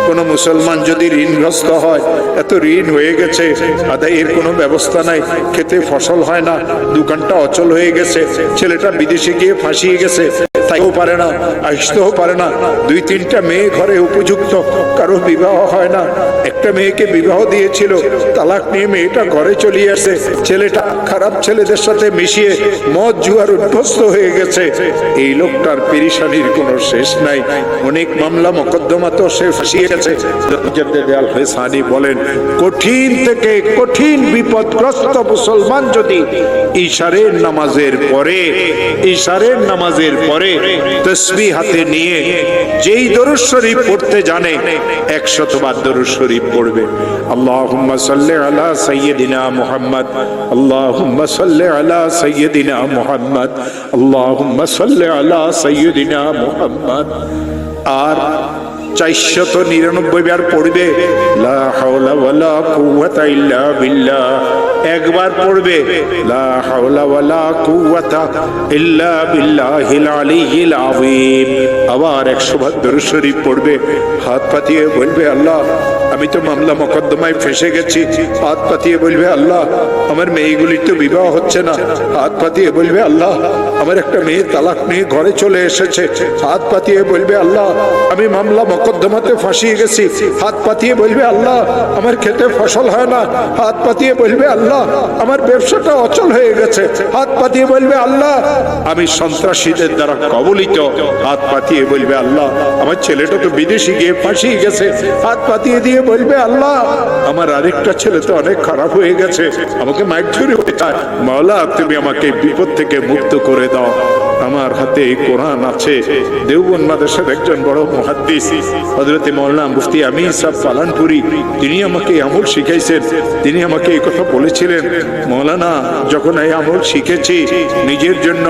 কোন মুসলমান যদি ঋণগ্রস্ত হয়, এত ঋণ হয়ে গেছে, আদায়ের কোনো ব্যবস্থা নাই, খেতে ফসল হয় না, দোকানটা অচল হয়ে গেছে, ছেলেটা বিদেশে গিয়ে ফাঁসিয়ে গেছে, তাইও পারে না, আসতেও পারে না, 2-3টা মেয়ে ঘরে উপযুক্ত, কারো বিবাহ হয় না, একটা মেয়েকে বিবাহ দিয়েছিল, তালাক নিয়ে মেয়েটা ঘরে চলে আসে, ছেলেটা খারাপ ছেলেদের সাথে মিশিয়ে মদ জুয়ার অভ্যস্ত হয়ে গেছে। এই লোকটার পেরেশানির কোনো শেষ নাই, অনেক মামলা মোকদ্দমা তো সে ফাঁসিয়ে গেছে। বলেন, কঠিন থেকে কঠিন বিপদগ্রস্ত মুসলমান যদি ইশারের নামাজের পরে তাসবিহ হাতে নিয়ে যেই দরুদ শরীফ পড়তে জানে 100 বার দরুদ শরীফ পড়বে। আল্লাহুম্মা সাল্লি আলা সাইয়্যিদিনা মুহাম্মদ, আল্লাহুম্মা সাল্লি আলা সাইয়্যিদিনা মুহাম্মদ, আল্লাহুম্মা সাল্লি আলা সাইয়্যিদিনা মুহাম্মদ। আর 499 বার পড়বে লা হাওলা ওয়ালা কুওয়াতা ইল্লা বিল্লাহ, একবার পড়বে লা হাওলা ওয়ালা কুওয়াতা ইল্লা বিল্লাহিল আলিয়্যিল আযীম, আবার 100 বার দরুদ শরীফ পড়বে, হাত পাতিয়ে বলবে আল্লাহ আমি তো মামলা মোকদ্দমায় ফেঁসে গেছি, হাত পাতিয়ে বলবে আল্লাহ আমার মেয়েগুলির তো বিবাহ হচ্ছে না, হাত পাতিয়ে বলবে আল্লাহ আমার একটা মেয়ে তালাক নিয়ে ঘরে চলে এসেছে, হাত পাতিয়ে বলবে আল্লাহ আমি মামলা মোকদ্দমাতে ফাঁসিয়ে গেছি, হাত পাতিয়ে বলবে আল্লাহ আমার খেতে ফসল হয় না, হাত পাতিয়ে বলবে আল্লাহ আমার ব্যবসাটা অচল হয়ে গেছে, হাত পাতিয়ে বলবে আল্লাহ আমি সন্ত্রাসীদের দ্বারা কবলিত, হাত পাতিয়ে বলবে আল্লাহ আমার ছেলেটা তো বিদেশে গিয়ে ফাঁসিয়ে গেছে, হাত পাতিয়ে দিয়ে বলবে আল্লাহ আমার আরেকটা ছেলে তো অনেক খারাপ হয়ে গেছে, আমাকে মাইক ধরে মাওলা তুমি আমাকে বিপদ থেকে মুক্ত করে দাও। আমার হাতে কোরআন আছে, দেওবন্দ মাদ্রাসার একজন বড় মুহাদ্দিস হযরত মাওলানা মুফতি আমিন সাহেব পালানপুরি, তিনি আমাকে আমল শিখাইছেন, তিনি আমাকে এই কথা বলেছিলেন, মাওলানা যখন এই আমল শিখেছি নিজের জন্য,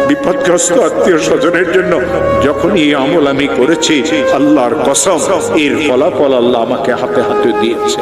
বিপদগ্রস্ত আত্মীয় স্বজনের জন্য, যখন এই আমল আমি করেছি আল্লাহর কসম এর ফলাফল আল্লাহ আমাকে হাতে হাতে দিয়েছে।